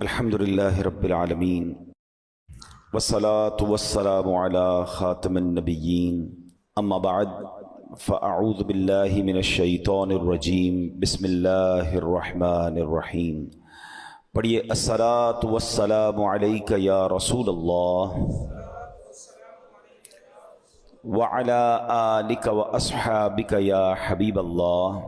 الحمد للہ رب العالمین والصلاة والسلام علی خاتم النبیین اما بعد فاعوذ باللہ من الشیطان الرجیم بسم اللہ الرحمن الرحیم. پڑھیے الصلاة والسلام علیک یا رسول اللہ وعلی آلک واصحابک یا حبیب اللہ.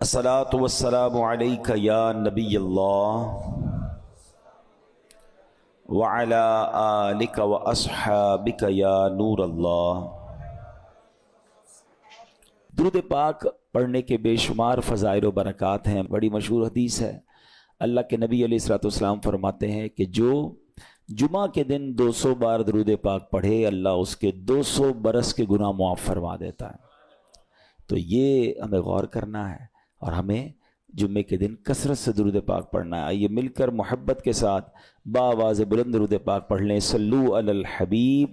الصلاة والسلام علیک یا نبی اللہ وعلی آلک واصحابک یا نور اللہ. درود پاک پڑھنے کے بے شمار فضائل و برکات ہیں. بڑی مشہور حدیث ہے. اللہ کے نبی علیہ الصلوۃ والسلام فرماتے ہیں کہ جو جمعہ کے دن 200 بار درود پاک پڑھے اللہ اس کے 200 برس کے گناہ معاف فرما دیتا ہے. تو یہ ہمیں غور کرنا ہے اور ہمیں جمعے کے دن کثرت سے درود پاک پڑھنا ہے. آئیے مل کر محبت کے ساتھ بآواز بلند درود پاک پڑھ لیں. صلو علی الحبیب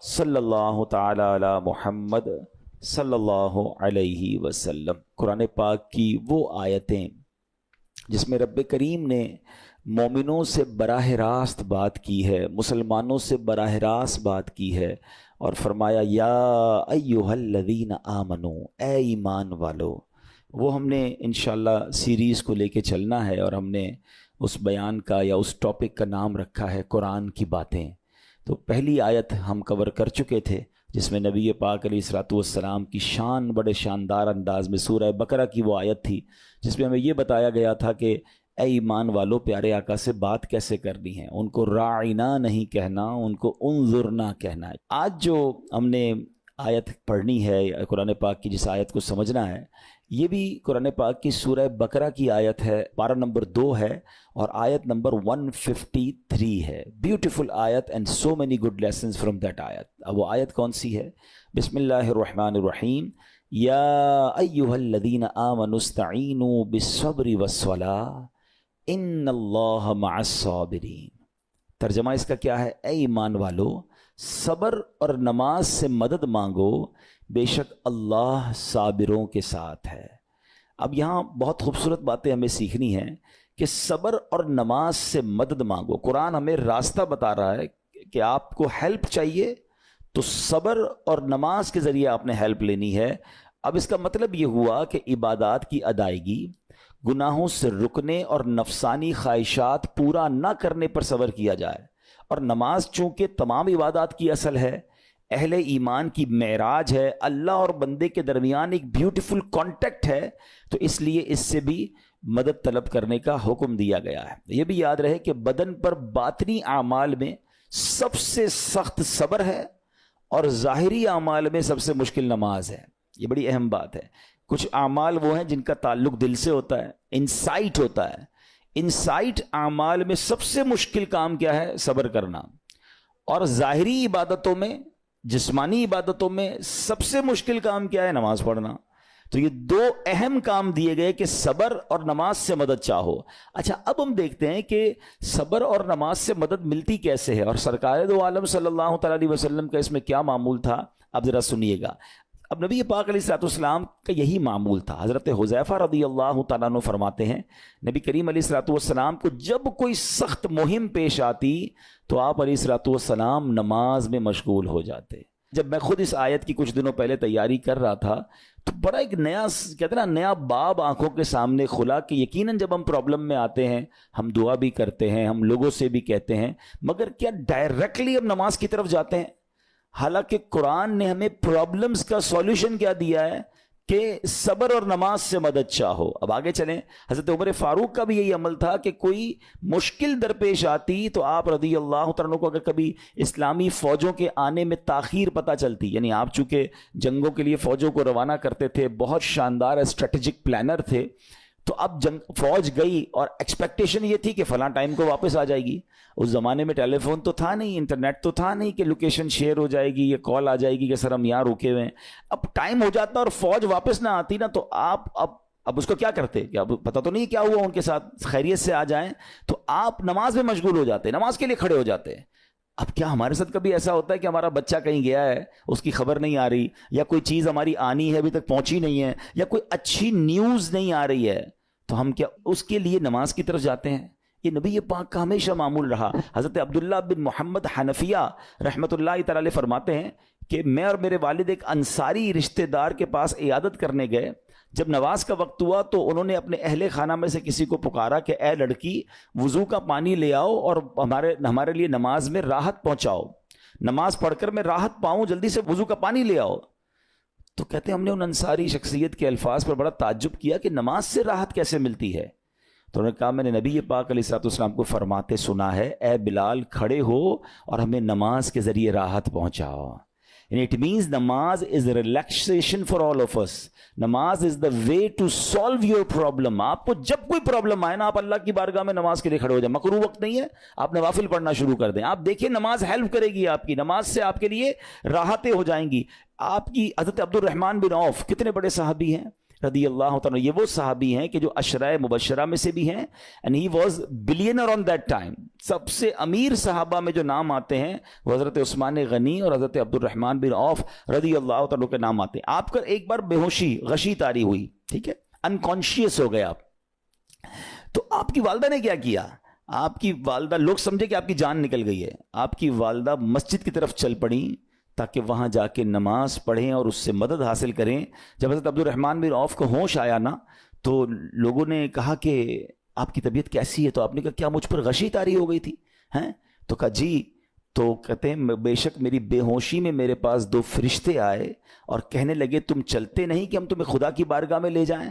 صلی اللہ تعالی علی محمد صلی اللہ علیہ وسلم. قرآن پاک کی وہ آیتیں جس میں رب کریم نے مومنوں سے براہ راست بات کی ہے، مسلمانوں سے براہ راست بات کی ہے اور فرمایا یا ایھا الذین آمنو، اے ایمان والو. وہ ہم نے انشاءاللہ سیریز کو لے کے چلنا ہے اور ہم نے اس بیان کا یا اس ٹاپک کا نام رکھا ہے قرآن کی باتیں. تو پہلی آیت ہم کور کر چکے تھے جس میں نبی پاک علیہ الصلوۃ والسلام کی شان بڑے شاندار انداز میں سورہ بقرہ کی وہ آیت تھی جس میں ہمیں یہ بتایا گیا تھا کہ اے ایمان والو پیارے آقا سے بات کیسے کرنی ہے. ان کو راعنا نہیں کہنا، ان کو انظرنا کہنا ہے. آج جو ہم نے آیت پڑھنی ہے قرآن پاک کی، جس آیت کو سمجھنا ہے، یہ بھی قرآن پاک کی سورہ بقرہ کی آیت ہے. پارہ نمبر 2 ہے اور آیت نمبر 153 ہے. بیوٹیفل آیت and so many good lessons from that آیت. اب وہ آیت کون سی ہے؟ بسم اللہ الرحمن الرحیم. یا ایھا الذین آمنوا استعینوا بالصبر والصلاۃ ان اللہ مع الصابرین. ترجمہ اس کا کیا ہے؟ اے ایمان والو صبر اور نماز سے مدد مانگو، بے شک اللہ صابروں کے ساتھ ہے. اب یہاں بہت خوبصورت باتیں ہمیں سیکھنی ہیں کہ صبر اور نماز سے مدد مانگو. قرآن ہمیں راستہ بتا رہا ہے کہ آپ کو ہیلپ چاہیے تو صبر اور نماز کے ذریعے آپ نے ہیلپ لینی ہے. اب اس کا مطلب یہ ہوا کہ عبادات کی ادائیگی، گناہوں سے رکنے اور نفسانی خواہشات پورا نہ کرنے پر صبر کیا جائے. اور نماز چونکہ تمام عبادات کی اصل ہے، اہل ایمان کی معراج ہے، اللہ اور بندے کے درمیان ایک بیوٹیفل کانٹیکٹ ہے، تو اس لیے اس سے بھی مدد طلب کرنے کا حکم دیا گیا ہے. یہ بھی یاد رہے کہ بدن پر باطنی اعمال میں سب سے سخت صبر ہے اور ظاہری اعمال میں سب سے مشکل نماز ہے. یہ بڑی اہم بات ہے. کچھ اعمال وہ ہیں جن کا تعلق دل سے ہوتا ہے، انسائٹ ہوتا ہے. انسائٹ اعمال میں سب سے مشکل کام کیا ہے؟ صبر کرنا. اور ظاہری عبادتوں میں، جسمانی عبادتوں میں سب سے مشکل کام کیا ہے؟ نماز پڑھنا. تو یہ 2 اہم کام دیے گئے کہ صبر اور نماز سے مدد چاہو. اچھا اب ہم دیکھتے ہیں کہ صبر اور نماز سے مدد ملتی کیسے ہے اور سرکار دو عالم صلی اللہ تعالی علیہ وسلم کا اس میں کیا معمول تھا. اب ذرا سنیے گا. اب نبی پاک علیہ الصلوۃ والسلام کا یہی معمول تھا. حضرت حذیفہ رضی اللہ تعالیٰ عنہ فرماتے ہیں نبی کریم علیہ الصلوۃ والسلام کو جب کوئی سخت مہم پیش آتی تو آپ علیہ الصلوۃ والسلام نماز میں مشغول ہو جاتے. جب میں خود اس آیت کی کچھ دنوں پہلے تیاری کر رہا تھا تو بڑا ایک نیا کہتے ہیں نا نیا باب آنکھوں کے سامنے کھلا کہ یقیناً جب ہم پرابلم میں آتے ہیں ہم دعا بھی کرتے ہیں، ہم لوگوں سے بھی کہتے ہیں، مگر کیا ڈائریکٹلی ہم نماز کی طرف جاتے ہیں؟ حالانکہ قرآن نے ہمیں پرابلمز کا سولوشن کیا دیا ہے کہ صبر اور نماز سے مدد چاہو. اب آگے چلیں. حضرت عمر فاروق کا بھی یہی عمل تھا کہ کوئی مشکل درپیش آتی تو آپ رضی اللہ تعالیٰ کو اگر کبھی اسلامی فوجوں کے آنے میں تاخیر پتہ چلتی، یعنی آپ چونکہ جنگوں کے لیے فوجوں کو روانہ کرتے تھے، بہت شاندار اسٹریٹجک پلانر تھے، تو اب فوج گئی اور ایکسپیکٹیشن یہ تھی کہ فلاں ٹائم کو واپس آ جائے گی. اس زمانے میں ٹیلی فون تو تھا نہیں، انٹرنیٹ تو تھا نہیں کہ لوکیشن شیئر ہو جائے گی یا کال آ جائے گی کہ سر ہم یہاں رکے ہوئے ہیں. اب ٹائم ہو جاتا اور فوج واپس نہ آتی نا تو آپ اب اس کو کیا کرتے کہ اب پتہ تو نہیں کیا ہوا ان کے ساتھ، خیریت سے آ جائیں، تو آپ نماز میں مشغول ہو جاتے، نماز کے لیے کھڑے ہو جاتے. اب کیا ہمارے ساتھ کبھی ایسا ہوتا ہے کہ ہمارا بچہ کہیں گیا ہے، اس کی خبر نہیں آ رہی، یا کوئی چیز ہماری آنی ہے ابھی تک پہنچی نہیں ہے، یا کوئی اچھی نیوز نہیں آ رہی ہے، تو ہم کیا اس کے لیے نماز کی طرف جاتے ہیں؟ یہ نبی پاک کا ہمیشہ معمول رہا. حضرت عبداللہ بن محمد حنفیہ رحمۃ اللہ تعالی علیہ فرماتے ہیں کہ میں اور میرے والد ایک انصاری رشتہ دار کے پاس عیادت کرنے گئے. جب نماز کا وقت ہوا تو انہوں نے اپنے اہل خانہ میں سے کسی کو پکارا کہ اے لڑکی وضو کا پانی لے آؤ اور ہمارے لیے نماز میں راحت پہنچاؤ, نماز پڑھ کر میں راحت پاؤں, جلدی سے وضو کا پانی لے آؤ. تو کہتے ہیں ہم نے ان انصاری شخصیت کے الفاظ پر بڑا تعجب کیا کہ نماز سے راحت کیسے ملتی ہے. تو انہوں نے کہا میں نے نبی پاک علیہ الصلوۃ والسلام کو فرماتے سنا ہے, اے بلال کھڑے ہو اور ہمیں نماز کے ذریعے راحت پہنچاؤ. It means namaz is a relaxation for all of us. نماز is the way to solve your problem. آپ کو جب کوئی پرابلم آئے نا, آپ اللہ کی بارگاہ میں نماز کے لیے کھڑے ہو جائیں. مکروہ وقت نہیں ہے, آپ نوافل پڑھنا شروع کر دیں. آپ دیکھیں نماز ہیلپ کرے گی آپ کی, نماز سے آپ کے لیے راحتیں ہو جائیں گی. آپ کی حضرت عبد الرحمن بن عوف کتنے بڑے صحابی ہیں رضی اللہ تعالیٰ. یہ وہ صحابی ہیں کہ جو عشرہ مبشرہ میں سے بھی ہیں, and he was billionaire on that time. سب سے امیر صحابہ میں جو نام آتے ہیں وہ حضرت عثمان غنی اور حضرت عبد الرحمن بن عوف رضی اللہ تعالیٰ کے نام آتے ہیں. آپ کا ایک بار بے ہوشی غشی طاری ہوئی, ٹھیک ہے, انکانشیس ہو گئے آپ. تو آپ کی والدہ نے کیا کیا؟ آپ کی والدہ, لوگ سمجھے کہ آپ کی جان نکل گئی ہے, آپ کی والدہ مسجد کی طرف چل پڑیں تاکہ وہاں جا کے نماز پڑھیں اور اس سے مدد حاصل کریں. جب حضرت عبد الرحمن بن عوف کو ہوش آیا نا تو لوگوں نے کہا کہ آپ کی طبیعت کیسی ہے؟ تو آپ نے کہا کیا مجھ پر غشی طاری ہو گئی تھی ہیں؟ تو کہا جی. تو کہتے ہیں بے شک میری بے ہوشی میں میرے پاس 2 فرشتے آئے اور کہنے لگے تم چلتے نہیں کہ ہم تمہیں خدا کی بارگاہ میں لے جائیں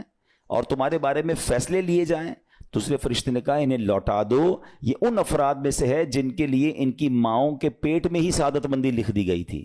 اور تمہارے بارے میں فیصلے لیے جائیں. دوسرے فرشتے نے کہا انہیں لوٹا دو, یہ ان افراد میں سے ہے جن کے لیے ان کی ماؤں کے پیٹ میں ہی سعادت مندی لکھ دی گئی تھی,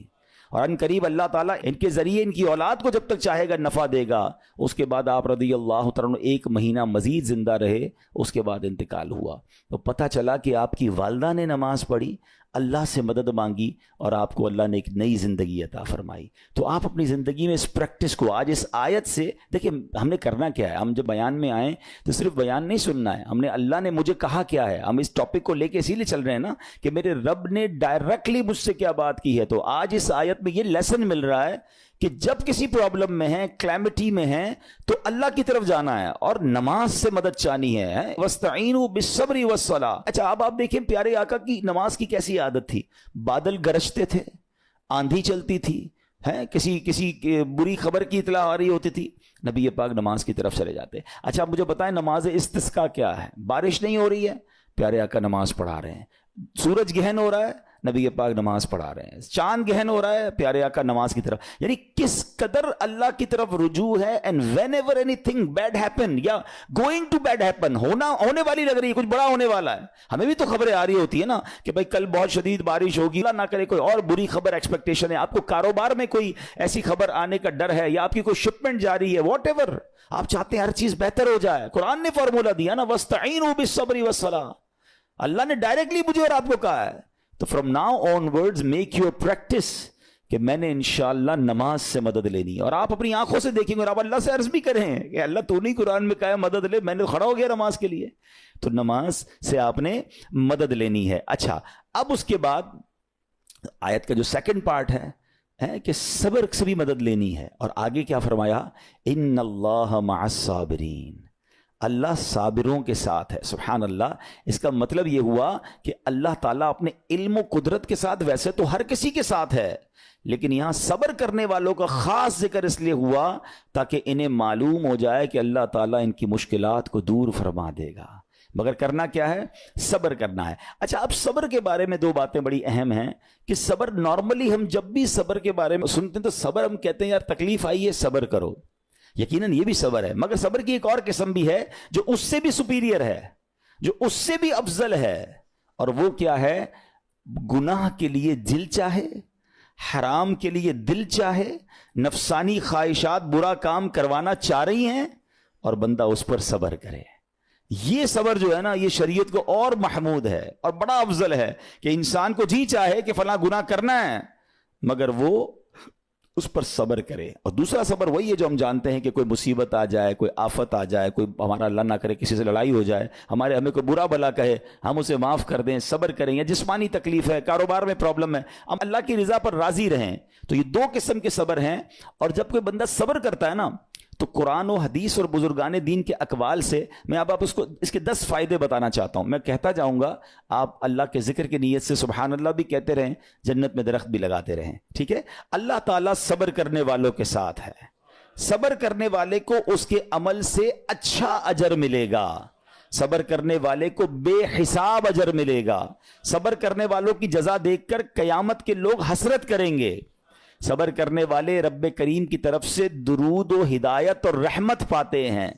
اور ان قریب اللہ تعالیٰ ان کے ذریعے ان کی اولاد کو جب تک چاہے گا نفع دے گا. اس کے بعد آپ رضی اللہ تعالیٰ 1 مہینہ مزید زندہ رہے, اس کے بعد انتقال ہوا. تو پتہ چلا کہ آپ کی والدہ نے نماز پڑھی, اللہ سے مدد مانگی اور آپ کو اللہ نے ایک نئی زندگی عطا فرمائی. تو آپ اپنی زندگی میں اس پریکٹس کو آج اس آیت سے دیکھیں. ہم نے کرنا کیا ہے؟ ہم جب بیان میں آئیں تو صرف بیان نہیں سننا ہے, ہم نے اللہ نے مجھے کہا کیا ہے. ہم اس ٹاپک کو لے کے اسی لیے چل رہے ہیں نا کہ میرے رب نے ڈائریکٹلی مجھ سے کیا بات کی ہے. تو آج اس آیت میں یہ لیسن مل رہا ہے کہ جب کسی پرابلم میں ہیں, کلیمٹی میں ہیں, تو اللہ کی طرف جانا ہے اور نماز سے مدد چاہنی ہے. وَاسْتَعِينُوا بِالصَّبْرِ وَالصَّلَاةِ. اچھا اب آپ دیکھیں پیارے آقا کی نماز کی کیسی عادت تھی. بادل گرجتے تھے, آندھی چلتی تھی, کسی بری خبر کی اطلاع آ رہی ہوتی تھی, نبی پاک نماز کی طرف چلے جاتے. اچھا آپ مجھے بتائیں نماز استسقاء کیا ہے؟ بارش نہیں ہو رہی ہے, پیارے آقا نماز پڑھا رہے ہیں. سورج گہن ہو رہا ہے, نبی پاک نماز پڑھا رہے ہیں. چاند گہن ہو رہا ہے, پیارے آقا نماز کی طرف. یعنی کس قدر اللہ کی طرف رجوع ہے. And whenever anything bad happen یا گوئنگ ٹو بیڈ ہیپن, ہونے والی لگ رہی ہے, کچھ بڑا ہونے والا ہے, ہمیں بھی تو خبریں آ رہی ہوتی ہے نا کہ بھائی کل بہت شدید بارش ہوگی, اللہ نہ کرے کوئی اور بری خبر ایکسپیکٹیشن ہے. آپ کو کاروبار میں کوئی ایسی خبر آنے کا ڈر ہے, یا آپ کی کوئی شپمنٹ جاری ہے, واٹ ایور آپ چاہتے ہیں ہر چیز بہتر ہو جائے. قرآن نے فارمولا دیا نا, وَاسْتَعِينُوا بِالصَّبْرِ وَالصَّلَاةِ. اللہ نے ڈائریکٹلی مجھے اور آپ کو کہا ہے. تو from now on words make your practice کہ میں نے انشاءاللہ نماز سے مدد لینی. اور آپ اپنی آنکھوں سے دیکھیں گے اور آپ اللہ سے عرض بھی کریں کہ اللہ تو نہیں قرآن میں کہا ہے مدد لے, میں نے کھڑا ہو گیا نماز کے لیے. تو نماز سے آپ نے مدد لینی ہے. اچھا اب اس کے بعد آیت کا جو سیکنڈ پارٹ ہے کہ صبر سے بھی مدد لینی ہے. اور آگے کیا فرمایا؟ ان اللہ مع الصابرین, اللہ صابروں کے ساتھ ہے. سبحان اللہ. اس کا مطلب یہ ہوا کہ اللہ تعالیٰ اپنے علم و قدرت کے ساتھ ویسے تو ہر کسی کے ساتھ ہے, لیکن یہاں صبر کرنے والوں کا خاص ذکر اس لیے ہوا تاکہ انہیں معلوم ہو جائے کہ اللہ تعالیٰ ان کی مشکلات کو دور فرما دے گا. مگر کرنا کیا ہے؟ صبر کرنا ہے. اچھا اب صبر کے بارے میں 2 باتیں بڑی اہم ہیں کہ صبر نارملی ہم جب بھی صبر کے بارے میں سنتے ہیں تو صبر ہم کہتے ہیں یار تکلیف آئی ہے صبر کرو. یقیناً یہ بھی صبر ہے, مگر صبر کی ایک اور قسم بھی ہے جو اس سے بھی سپیریئر ہے, جو اس سے بھی افضل ہے. اور وہ کیا ہے؟ گناہ کے لیے دل چاہے, حرام کے لیے دل چاہے, نفسانی خواہشات برا کام کروانا چاہ رہی ہیں اور بندہ اس پر صبر کرے. یہ صبر جو ہے نا یہ شریعت کو اور محمود ہے اور بڑا افضل ہے کہ انسان کو جی چاہے کہ فلاں گناہ کرنا ہے مگر وہ اس پر صبر کرے. اور دوسرا صبر وہی ہے جو ہم جانتے ہیں کہ کوئی مصیبت آ جائے, کوئی آفت آ جائے, کوئی ہمارا اللہ نہ کرے کسی سے لڑائی ہو جائے, ہمیں کوئی برا بھلا کہے, ہم اسے معاف کر دیں, صبر کریں. یا جسمانی تکلیف ہے, کاروبار میں پرابلم ہے, ہم اللہ کی رضا پر راضی رہیں. تو یہ 2 قسم کے صبر ہیں. اور جب کوئی بندہ صبر کرتا ہے نا تو قرآن و حدیث اور بزرگان دین کے اقوال سے میں اب آپ اس کے 10 فائدے بتانا چاہتا ہوں. میں کہتا جاؤں گا, آپ اللہ کے ذکر کی نیت سے سبحان اللہ بھی کہتے رہیں, جنت میں درخت بھی لگاتے رہیں. ٹھیک ہے. اللہ تعالیٰ صبر کرنے والوں کے ساتھ ہے. صبر کرنے والے کو اس کے عمل سے اچھا اجر ملے گا. صبر کرنے والے کو بے حساب اجر ملے گا. صبر کرنے والوں کی جزا دیکھ کر قیامت کے لوگ حسرت کریں گے. صبر کرنے والے رب کریم کی طرف سے درود و ہدایت اور رحمت پاتے ہیں.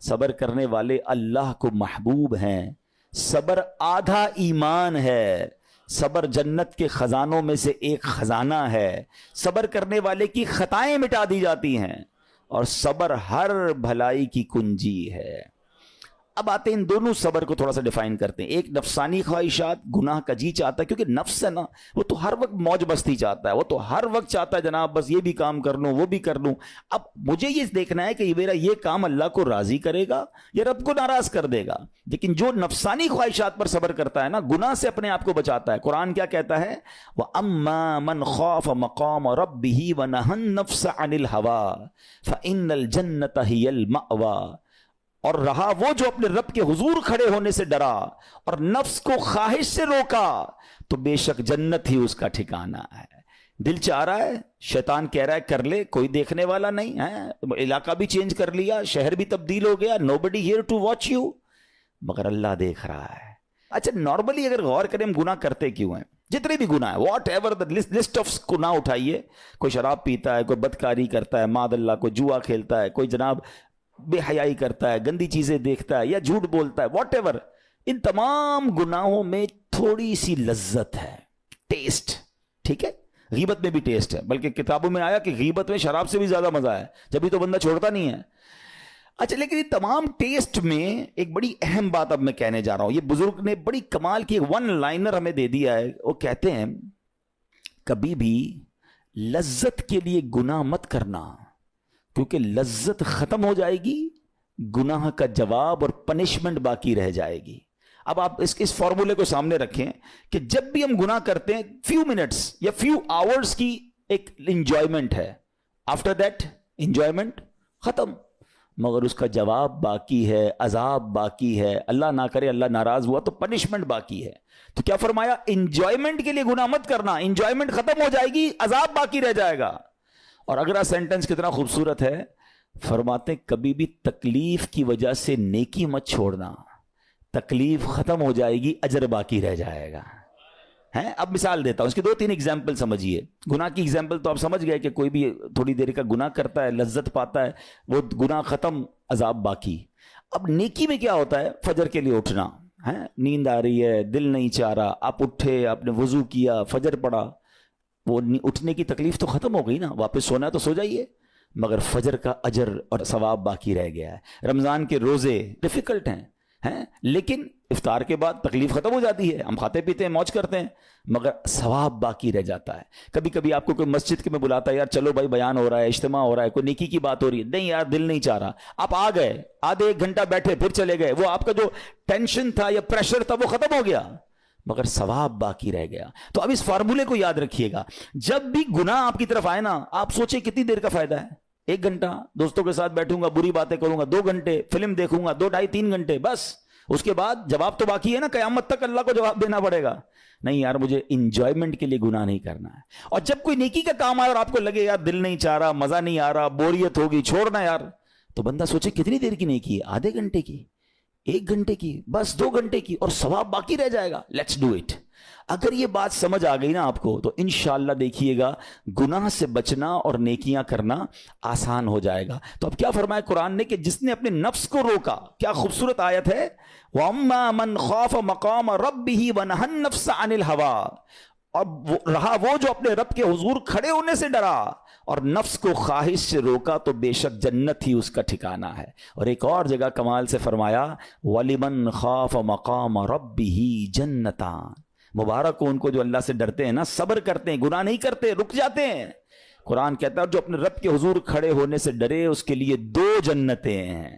صبر کرنے والے اللہ کو محبوب ہیں. صبر آدھا ایمان ہے. صبر جنت کے خزانوں میں سے ایک خزانہ ہے. صبر کرنے والے کی خطائیں مٹا دی جاتی ہیں, اور صبر ہر بھلائی کی کنجی ہے. اب آتے ہیں ان دونوں صبر کو تھوڑا سا ڈیفائن کرتے ہیں. ایک نفسانی خواہشات, گناہ کا جی چاہتا ہے, کیونکہ نفس ہے نا, وہ تو ہر وقت موج مستی چاہتا ہے, وہ تو ہر وقت چاہتا ہے جناب بس یہ بھی کام کر لوں وہ بھی کر لوں. اب مجھے یہ دیکھنا ہے کہ میرا یہ کام اللہ کو راضی کرے گا یا رب کو ناراض کر دے گا. لیکن جو نفسانی خواہشات پر صبر کرتا ہے نا, گناہ سے اپنے آپ کو بچاتا ہے. قرآن کیا کہتا ہے؟ وَأَمَّا مَنْ خَافَ مَقَامَ رَبِّهِ وَنَهَى النَّفْسَ عَنِ الْهَوَىٰ فَإِنَّ الْجَنَّةَ هِيَ الْمَأْوَىٰ. اور رہا وہ جو اپنے رب کے حضور کھڑے ہونے سے ڈرا اور نفس کو خواہش سے روکا, تو بے شک جنت ہی اس کا ٹھکانہ ہے. دل چاہ رہا ہے, شیطان کہہ رہا ہے کر لے, کوئی دیکھنے والا نہیں ہے, علاقہ بھی چینج کر لیا, شہر بھی تبدیل ہو گیا, nobody here to watch you, مگر اللہ دیکھ رہا ہے. اچھا نارملی اگر غور کریں ہم گناہ کرتے کیوں ہیں؟ جتنے بھی گناہ ہیں, what ever the list of گناہ اٹھائیے. کوئی شراب پیتا ہے, کوئی بدکاری کرتا ہے, معاذ اللہ, کوئی جوا کھیلتا ہے, کوئی جناب بے حیائی کرتا ہے, گندی چیزیں دیکھتا ہے یا جھوٹ بولتا ہے, واٹ ایور. ان تمام گناہوں میں تھوڑی سی لذت ہے, ٹیسٹ. ٹھیک ہے, غیبت میں بھی ٹیسٹ ہے, بلکہ کتابوں میں آیا کہ غیبت میں شراب سے بھی زیادہ مزہ ہے, جبھی تو بندہ چھوڑتا نہیں ہے. اچھا لیکن یہ تمام ٹیسٹ میں ایک بڑی اہم بات اب میں کہنے جا رہا ہوں. یہ بزرگ نے بڑی کمال کی ایک ون لائنر ہمیں دے دیا ہے. وہ کہتے ہیں کبھی بھی لذت کے لیے گناہ مت کرنا, کیونکہ لذت ختم ہو جائے گی, گناہ کا جواب اور پنشمنٹ باقی رہ جائے گی. اب آپ اس فارمولے کو سامنے رکھیں کہ جب بھی ہم گناہ کرتے ہیں فیو منٹس یا فیو آورز کی ایک انجوائمنٹ ہے, آفٹر دیٹ انجوائمنٹ ختم, مگر اس کا جواب باقی ہے, عذاب باقی ہے, اللہ نہ کرے اللہ ناراض ہوا تو پنشمنٹ باقی ہے. تو کیا فرمایا؟ انجوائمنٹ کے لیے گناہ مت کرنا, انجوائمنٹ ختم ہو جائے گی, عذاب باقی رہ جائے گا. اور اگلا سینٹنس کتنا خوبصورت ہے, فرماتے کبھی بھی تکلیف کی وجہ سے نیکی مت چھوڑنا, تکلیف ختم ہو جائے گی, اجر باقی رہ جائے گا. اب مثال دیتا ہوں, اس کی 2-3 ایگزامپل سمجھیے. گناہ کی ایگزامپل تو آپ سمجھ گئے کہ کوئی بھی تھوڑی دیر کا گناہ کرتا ہے, لذت پاتا ہے, وہ گناہ ختم, عذاب باقی. اب نیکی میں کیا ہوتا ہے؟ فجر کے لیے اٹھنا, نیند آ رہی ہے, دل نہیں چاہ رہا, آپ اٹھے, آپ نے وضو کیا, فجر پڑھا, وہ اٹھنے کی تکلیف تو ختم ہو گئی نا, واپس سونا ہے تو سو جائیے, مگر فجر کا اجر اور ثواب باقی رہ گیا ہے. رمضان کے روزے ڈیفیکلٹ ہیں, لیکن افطار کے بعد تکلیف ختم ہو جاتی ہے, ہم کھاتے پیتے ہیں, موج کرتے ہیں, مگر ثواب باقی رہ جاتا ہے. کبھی کبھی آپ کو کوئی مسجد کے میں بلاتا ہے, یار چلو بھائی بیان ہو رہا ہے, اجتماع ہو رہا ہے, کوئی نیکی کی بات ہو رہی ہے, نہیں یار دل نہیں چاہ رہا, آپ آ گئے, آدھے 1 گھنٹہ بیٹھے, پھر چلے گئے, وہ آپ کا جو ٹینشن تھا یا پریشر تھا وہ ختم ہو گیا, مگر ثواب باقی رہ گیا. تو اب اس فارمولے کو یاد رکھیے گا, جب بھی گناہ آپ کی طرف آئے نا, آپ سوچیں کتنی دیر کا فائدہ ہے. 1 گھنٹہ دوستوں کے ساتھ بیٹھوں گا, بری باتیں کروں گا, 2 گھنٹے فلم دیکھوں گا, 2 ڈھائی 3 گھنٹے, بس اس کے بعد جواب تو باقی ہے نا, قیامت تک اللہ کو جواب دینا پڑے گا. نہیں یار مجھے انجوائمنٹ کے لیے گناہ نہیں کرنا ہے. اور جب کوئی نیکی کا کام آئے اور آپ کو لگے یار دل نہیں چاہ رہا, مزہ نہیں آ رہا, بوریت ہوگی, چھوڑنا یار, تو بندہ سوچے کتنی دیر کی نیکی ہے, آدھے گھنٹے کی, 1 گھنٹے کی, بس 2 گھنٹے کی, اور ثواب باقی رہ جائے گا. Let's do it. اگر یہ بات سمجھ آ گئی نا آپ کو, تو انشاءاللہ دیکھیے گا گناہ سے بچنا اور نیکیاں کرنا آسان ہو جائے گا. تو اب کیا فرمایا قرآن نے کہ جس نے اپنے نفس کو روکا, کیا خوبصورت آیت ہے, وَأَمَّا مَنْ خَافَ مَقَامَ رَبِّهِ وَنَهَى النَّفْسَ عَنِ الْهَوَىٰ, اور رہا وہ جو اپنے رب کے حضور کھڑے ہونے سے ڈرا اور نفس کو خواہش سے روکا, تو بے شک جنت ہی اس کا ٹھکانہ ہے. اور ایک اور جگہ کمال سے فرمایا وَلِمَنْ خَافَ مَقَامَ رَبِّهِ جَنَّتَانِ, مبارک ہو ان کو جو اللہ سے ڈرتے ہیں نا, صبر کرتے ہیں, گناہ نہیں کرتے, رک جاتے ہیں. قرآن کہتا ہے جو اپنے رب کے حضور کھڑے ہونے سے ڈرے اس کے لیے 2 جنتیں ہیں,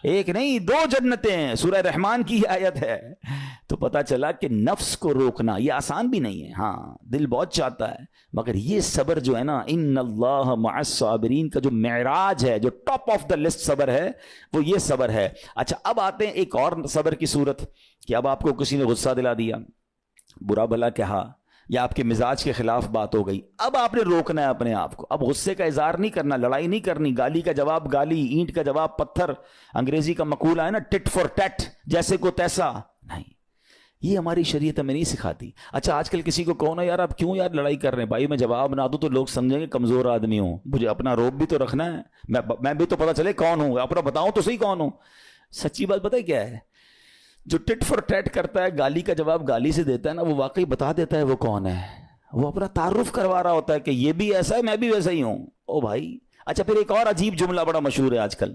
1 نہیں 2 جنتیں ہیں. سورہ رحمان کی آیت ہے, تو پتا چلا کہ نفس کو روکنا یہ آسان بھی نہیں ہے. ہاں دل بہت چاہتا ہے, مگر یہ صبر جو ہے نا, ان اللہ مع الصابرین کا جو معراج ہے, جو ٹاپ آف دا لسٹ صبر ہے, وہ یہ صبر ہے. اچھا اب آتے ہیں ایک اور صبر کی صورت, کہ اب آپ کو کسی نے غصہ دلا دیا, برا بھلا کہا, یا آپ کے مزاج کے خلاف بات ہو گئی, اب آپ نے روکنا ہے اپنے آپ کو. اب غصے کا اظہار نہیں کرنا, لڑائی نہیں کرنی, گالی کا جواب گالی, اینٹ کا جواب پتھر, انگریزی کا مقولہ ہے نا ٹٹ فور ٹیٹ, جیسے کو تیسا نہیں. یہ ہماری شریعت ہمیں نہیں سکھاتی. اچھا آج کل کسی کو کہو نا یار آپ کیوں یار لڑائی کر رہے ہیں, بھائی میں جواب نہ دوں تو لوگ سمجھیں گے کمزور آدمی ہوں, مجھے اپنا روب بھی تو رکھنا ہے, میں بھی تو پتا چلے کون ہوں, اپنا بتاؤں تو صحیح کون ہوں. سچی بات پتہ ہے کیا ہے, جو ٹٹ فور ٹیٹ کرتا ہے, گالی کا جواب گالی سے دیتا ہے نا, وہ واقعی بتا دیتا ہے وہ کون ہے. وہ اپنا تعارف کروا رہا ہوتا ہے کہ یہ بھی ایسا ہے, میں بھی ویسا ہی ہوں. او بھائی. اچھا پھر ایک اور عجیب جملہ بڑا مشہور ہے آج کل,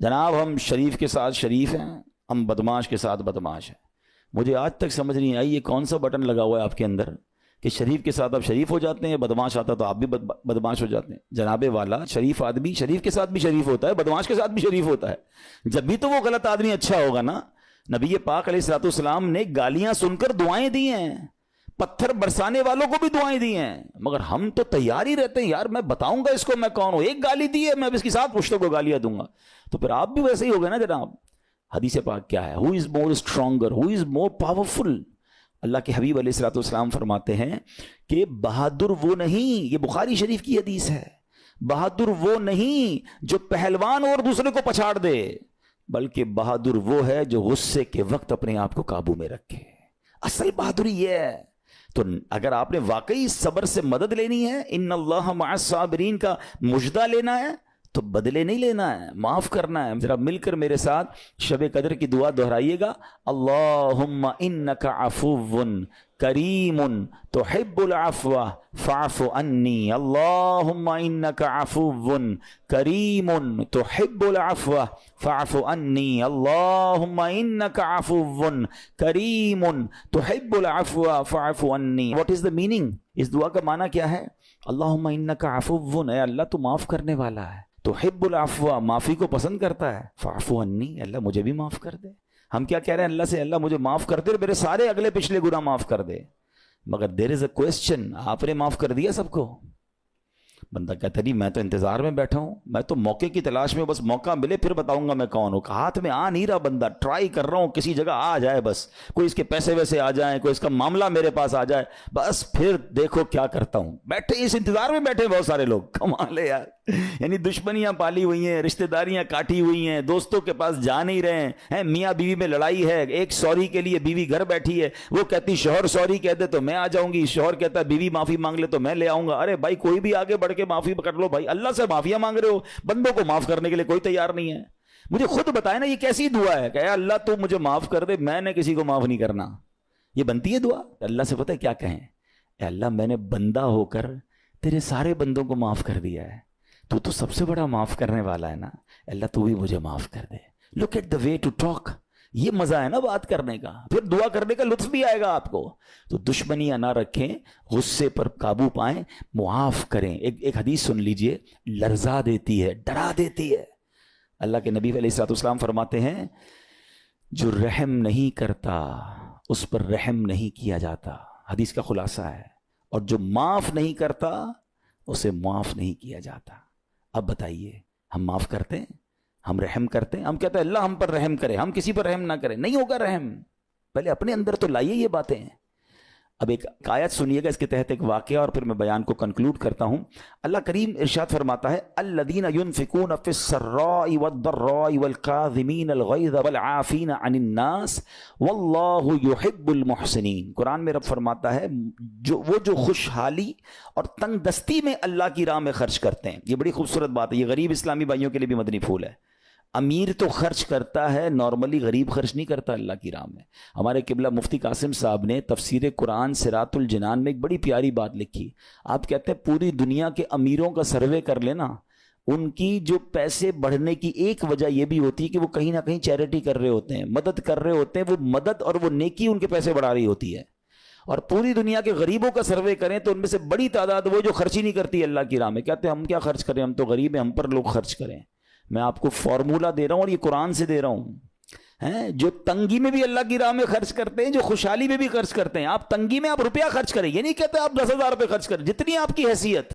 جناب ہم شریف کے ساتھ شریف ہیں, ہم بدماش کے ساتھ بدماش ہیں. مجھے آج تک سمجھ نہیں آئی یہ کون سا بٹن لگا ہوا ہے آپ کے اندر کہ شریف کے ساتھ آپ شریف ہو جاتے ہیں, بدماش آتا تو آپ بھی بدماش ہو جاتے ہیں. جناب والا, شریف آدمی شریف کے ساتھ بھی شریف ہوتا ہے, بدماش کے ساتھ بھی شریف ہوتا ہے. جب بھی تو وہ غلط آدمی اچھا ہوگا نا. نبی پاک علیہ الصلوۃ والسلام نے گالیاں سن کر دعائیں دی ہیں, پتھر برسانے والوں کو بھی دعائیں دی ہیں, مگر ہم تو تیار ہی رہتے ہیں, یار میں بتاؤں گا اس کو میں کون ہوں, ایک گالی دی ہے میں اس کے ساتھ پشتوں کو گالیاں دوں گا. تو پھر آپ بھی ویسے ہی ہو گئے نا جناب. حدیث پاک کیا ہے, ہو از مور اسٹرانگر, ہو از مور پاورفل. اللہ کے حبیب علیہ الصلوۃ والسلام فرماتے ہیں کہ بہادر وہ نہیں, یہ بخاری شریف کی حدیث ہے, بہادر وہ نہیں جو پہلوان اور دوسرے کو پچھاڑ دے, بلکہ بہادر وہ ہے جو غصے کے وقت اپنے آپ کو قابو میں رکھے. اصل بہادری یہ ہے. تو اگر آپ نے واقعی صبر سے مدد لینی ہے, ان اللہ مع الصابرین کا مجدہ لینا ہے, تو بدلے نہیں لینا ہے, معاف کرنا ہے. ذرا مل کر میرے ساتھ شب قدر کی دعا دہرائیے گا, اللہم انک عفو کریم تحب العفو فاعف عنی, اللہم انک عفو کریم تحب العفو فاعف عنی, اللہم انک عفو کریم تحب العفو فاعف عنی. What is the meaning؟ اس دعا کا معنی کیا ہے؟ اللہم انک عفو, اے اللہ تو معاف کرنے والا ہے, تحب العفو معافی کو پسند کرتا ہے, فاعف عنی اللہ مجھے بھی معاف کر دے. ہم کیا کہہ رہے ہیں اللہ سے, اللہ مجھے معاف کر دے, میرے سارے اگلے پچھلے گناہ معاف کر دے. مگر دیر از اے کوسچن, آپ نے معاف کر دیا سب کو؟ بندہ کہتا نہیں میں تو انتظار میں بیٹھا ہوں, میں تو موقع کی تلاش میں, بس موقع ملے پھر بتاؤں گا میں کون ہوں. ہاتھ میں آ نہیں رہا بندہ, ٹرائی کر رہا ہوں کسی جگہ آ جائے, بس کوئی اس کے پیسے ویسے آ جائیں, کوئی اس کا معاملہ میرے پاس آ جائے, بس پھر دیکھو کیا کرتا ہوں. بیٹھے اس انتظار میں بیٹھے بہت سارے لوگ, کمال ہے یار. یعنی دشمنیاں پالی ہوئی ہیں, رشتہ داریاں کاٹی ہوئی ہیں, دوستوں کے پاس جا نہیں رہے ہیں, میاں بیوی میں لڑائی ہے, ایک سوری کے لیے بیوی گھر بیٹھی ہے, وہ کہتی شوہر سوری کہہ دے تو میں آ جاؤں گی, شوہر کہتا ہے بیوی معافی مانگ لے تو میں لے آؤں گا. ارے بھائی کوئی بھی آگے بڑھ کے معافی کر لو بھائی, اللہ سے معافیاں مانگ رہے ہو, بندوں کو معاف کرنے کے لیے کوئی تیار نہیں ہے. مجھے خود بتائے نا یہ کیسی دعا ہے کہ اے اللہ تو مجھے معاف کر دے, میں نے کسی کو معاف نہیں کرنا. یہ بنتی ہے دعا؟ اللہ سے پتہ ہے کیا کہیں, اے اللہ میں نے بندہ ہو کر تیرے سارے بندوں کو معاف کر دیا ہے, تو سب سے بڑا معاف کرنے والا ہے نا, اللہ تو بھی مجھے معاف کر دے. Look at the way to talk, یہ مزہ ہے نا بات کرنے کا, پھر دعا کرنے کا لطف بھی آئے گا آپ کو. تو دشمنیاں نہ رکھیں, غصے پر قابو پائیں, معاف کریں. ایک حدیث سن لیجئے, لرزا دیتی ہے, ڈرا دیتی ہے. اللہ کے نبی علیہ الصلوۃ والسلام فرماتے ہیں جو رحم نہیں کرتا اس پر رحم نہیں کیا جاتا. حدیث کا خلاصہ ہے. اور جو معاف نہیں کرتا اسے معاف نہیں کیا جاتا. اب بتائیے ہم معاف کرتے ہیں, ہم رحم کرتے ہیں, ہم کہتے ہیں اللہ ہم پر رحم کرے, ہم کسی پر رحم نہ کریں. نہیں ہوگا رحم, پہلے اپنے اندر تو لائیے یہ باتیں. اب ایک آیت سنیے گا, اس کے تحت ایک واقعہ, اور پھر میں بیان کو کنکلوڈ کرتا ہوں. اللہ کریم ارشاد فرماتا ہے الذین ينفقون فی السراء والضراء والکاظمین الغیظ والعافین عن الناس واللہ یحب المحسنین. قرآن میں رب فرماتا ہے وہ جو خوشحالی اور تنگ دستی میں اللہ کی راہ میں خرچ کرتے ہیں. یہ بڑی خوبصورت بات ہے, یہ غریب اسلامی بھائیوں کے لیے بھی مدنی پھول ہے. امیر تو خرچ کرتا ہے, نارملی غریب خرچ نہیں کرتا اللہ کی راہ میں. ہمارے قبلہ مفتی قاسم صاحب نے تفسیر قرآن صراط الجنان میں ایک بڑی پیاری بات لکھی. آپ کہتے ہیں پوری دنیا کے امیروں کا سروے کر لینا, ان کی جو پیسے بڑھنے کی ایک وجہ یہ بھی ہوتی ہے کہ وہ کہیں نہ کہیں چیریٹی کر رہے ہوتے ہیں, مدد کر رہے ہوتے ہیں. وہ مدد اور وہ نیکی ان کے پیسے بڑھا رہی ہوتی ہے. اور پوری دنیا کے غریبوں کا سروے کریں تو ان میں سے بڑی تعداد وہ جو خرچ ہی نہیں کرتی اللہ کی راہ میں. کہتے ہیں ہم کیا خرچ کریں, ہم تو غریب ہیں, ہم پر لوگ خرچ کریں. میں آپ کو فارمولہ دے رہا ہوں, اور یہ قرآن سے دے رہا ہوں. ہیں جو تنگی میں بھی اللہ کی راہ میں خرچ کرتے ہیں، جو خوشحالی میں بھی خرچ کرتے ہیں. آپ تنگی میں آپ روپیہ خرچ کریں، یہ نہیں کہتے آپ 10,000 روپے خرچ کریں، جتنی آپ کی حیثیت.